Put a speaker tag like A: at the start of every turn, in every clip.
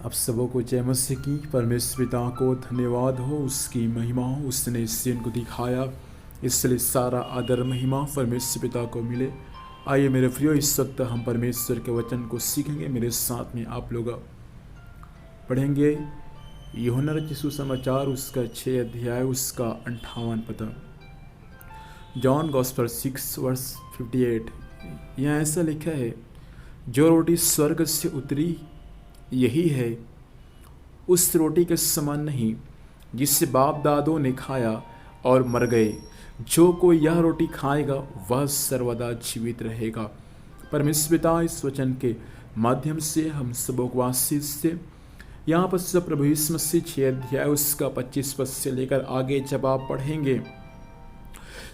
A: आप सबों को जय मसीह की। परमेश्वर पिता को धन्यवाद हो, उसकी महिमा हो, उसने इससे इनको दिखाया, इसलिए सारा आदर महिमा परमेश्वर पिता को मिले। आइए मेरे प्रियो, इस वक्त हम परमेश्वर के वचन को सीखेंगे। मेरे साथ में आप लोग पढ़ेंगे यूहन्ना रचित सुसमाचार उसका 6 अध्याय उसका 58 पद। John gospel 6:58। यहाँ ऐसा लिखा है, जो रोटी स्वर्ग से उतरी यही है, उस रोटी के समान नहीं जिससे बाप दादों ने खाया और मर गए। जो कोई यह रोटी खाएगा वह सर्वदा जीवित रहेगा। परमेश्वर पिता इस वचन के माध्यम से हम सबों को आशीष से यहाँ पर सब प्रभु यीशु मसीह 6 अध्याय उसका 25 पद से लेकर आगे जब आप पढ़ेंगे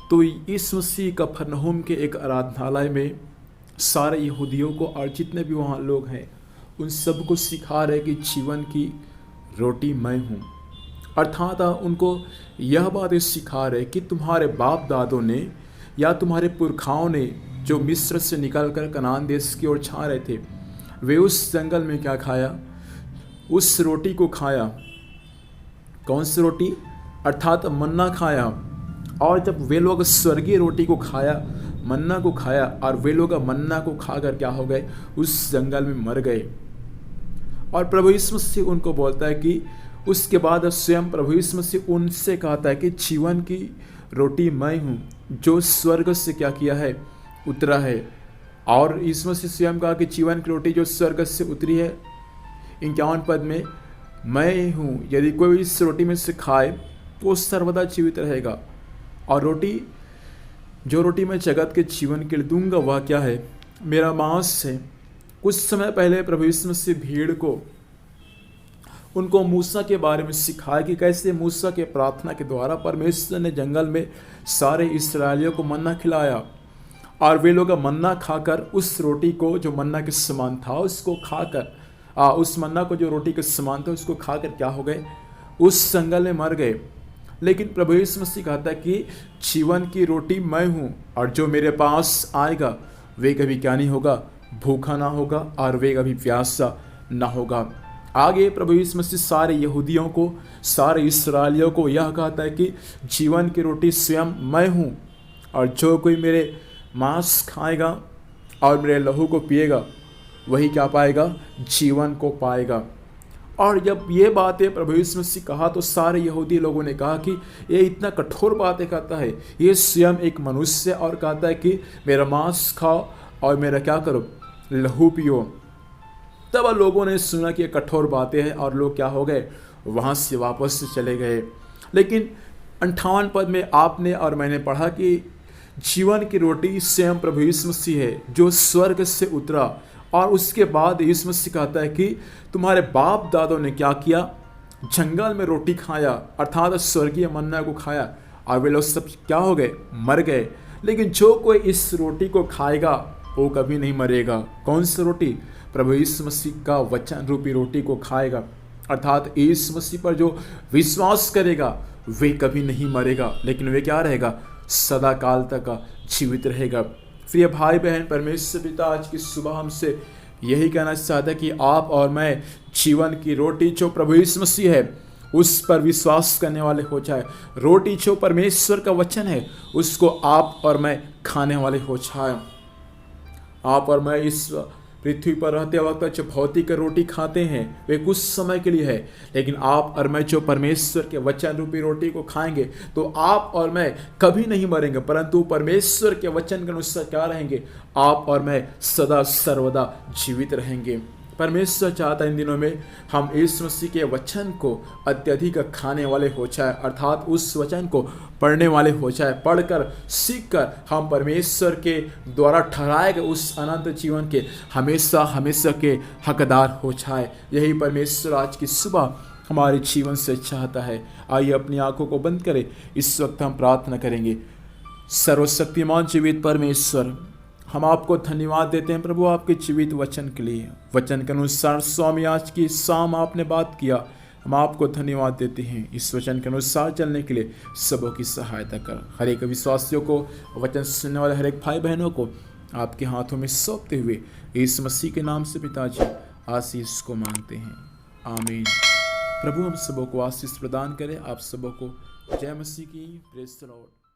A: तो यीशु मसीह कफरनहूम के एक आराधनालय में सारे यहूदियों को और जितने भी वहाँ लोग हैं उन सबको सिखा रहे कि जीवन की रोटी मैं हूँ। अर्थात उनको यह बात सिखा रहे कि तुम्हारे बाप दादों ने या तुम्हारे पुरखाओं ने जो मिस्र से निकलकर कनान देश की ओर छा रहे थे, वे उस जंगल में क्या खाया? उस रोटी को खाया। कौन सी रोटी? अर्थात मन्ना खाया। और जब वे लोग स्वर्गीय रोटी को खाया, मन्ना को खाया, और वे लोग मन्ना को खाकर क्या हो गए? उस जंगल में मर गए। और प्रभु यीशु मसीह उनको बोलता है कि उसके बाद स्वयं प्रभु यीशु मसीह उनसे कहता है कि जीवन की रोटी मैं हूँ, जो स्वर्ग से क्या किया है? उतरा है। और यीशु मसीह स्वयं कहा कि जीवन की रोटी जो स्वर्ग से उतरी है, 51 पद में, मैं हूँ, यदि कोई इस रोटी में से खाए तो सर्वदा जीवित रहेगा। और रोटी, जो रोटी मैं जगत के जीवन के लिए दूंगा वह क्या है? मेरा मांस है। कुछ समय पहले प्रभु यीशु मसीह भीड़ को उनको मूसा के बारे में सिखाया कि कैसे मूसा के प्रार्थना के द्वारा परमेश्वर ने जंगल में सारे इस्राएलियों को मन्ना खिलाया, और वे लोग मन्ना खाकर उस रोटी को जो मन्ना के समान था उसको खाकर उस मन्ना को जो रोटी के समान था उसको खाकर क्या हो गए? उस जंगल में मर गए। लेकिन प्रभु यीशु मसीह कहता है कि जीवन की रोटी मैं हूँ, और जो मेरे पास आएगा वे कभी क्या नहीं होगा? भूखा ना होगा, और वे कभी प्यासा ना होगा। आगे प्रभु यीशु मसीह सारे यहूदियों को, सारे इस्राएलियों को यह कहता है कि जीवन की रोटी स्वयं मैं हूँ, और जो कोई मेरे मांस खाएगा और मेरे लहू को पिएगा वही क्या पाएगा? जीवन को पाएगा। और जब ये बातें प्रभु यीशु मसीह कहा तो सारे यहूदी लोगों ने कहा कि ये इतना कठोर बातें कहता है, ये स्वयं एक मनुष्य, और कहता है कि मेरा मांस खाओ और मेरा क्या करो? लहू पियो। तब लोगों ने सुना कि ये कठोर बातें हैं और लोग क्या हो गए? वहाँ से वापस चले गए। लेकिन 58 पद में आपने और मैंने पढ़ा कि जीवन की रोटी स्वयं प्रभु यीशु मसीह है जो स्वर्ग से उतरा। और उसके बाद यीशु मसीह कहता है कि तुम्हारे बाप दादों ने क्या किया? जंगल में रोटी खाया, अर्थात स्वर्गीय मन्ना को खाया, और वे लोग सब क्या हो गए? मर गए। लेकिन जो कोई इस रोटी को खाएगा वो कभी नहीं मरेगा। कौन सी रोटी? प्रभु यीशु मसीह का वचन रूपी रोटी को खाएगा, अर्थात यीशु मसीह पर जो विश्वास करेगा वे कभी नहीं मरेगा, लेकिन वे क्या रहेगा? सदा काल तक जीवित रहेगा। प्रिय भाई बहन, परमेश्वर पिता आज की सुबह हमसे यही कहना चाहता है कि आप और मैं जीवन की रोटी जो प्रभु यीशु मसीह है उस पर विश्वास करने वाले हो जाए। रोटी जो परमेश्वर का वचन है उसको आप और मैं खाने वाले हो जाए। आप और मैं इस पृथ्वी पर रहते वक्त जो भौतिक रोटी खाते हैं वे कुछ समय के लिए है, लेकिन आप और मैं जो परमेश्वर के वचन रूपी रोटी को खाएंगे तो आप और मैं कभी नहीं मरेंगे, परंतु परमेश्वर के वचन के अनुसार क्या रहेंगे? आप और मैं सदा सर्वदा जीवित रहेंगे। परमेश्वर चाहता है इन दिनों में हम यीशु मसीह के वचन को अत्यधिक खाने वाले हो जाए, अर्थात उस वचन को पढ़ने वाले हो जाए। पढ़कर सीखकर हम परमेश्वर के द्वारा ठहराए गए उस अनंत जीवन के हमेशा हमेशा के हकदार हो जाए। यही परमेश्वर आज की सुबह हमारे जीवन से चाहता है। आइए अपनी आंखों को बंद करें, इस वक्त हम प्रार्थना करेंगे। सर्वशक्तिमान जीवित परमेश्वर, हम आपको धन्यवाद देते हैं प्रभु आपके जीवित वचन के लिए। वचन के अनुसार स्वामी आज की शाम आपने बात किया, हम आपको धन्यवाद देते हैं। इस वचन के अनुसार चलने के लिए सबों की सहायता कर। हर एक विश्वासियों को, वचन सुनने वाले हर एक भाई बहनों को आपके हाथों में सौंपते हुए यीशु मसीह के नाम से पिताजी आशीष को मांगते हैं। आमीन। प्रभु हम सबों को आशीष प्रदान करे। आप सबों को जय मसीह की। Praise the Lord.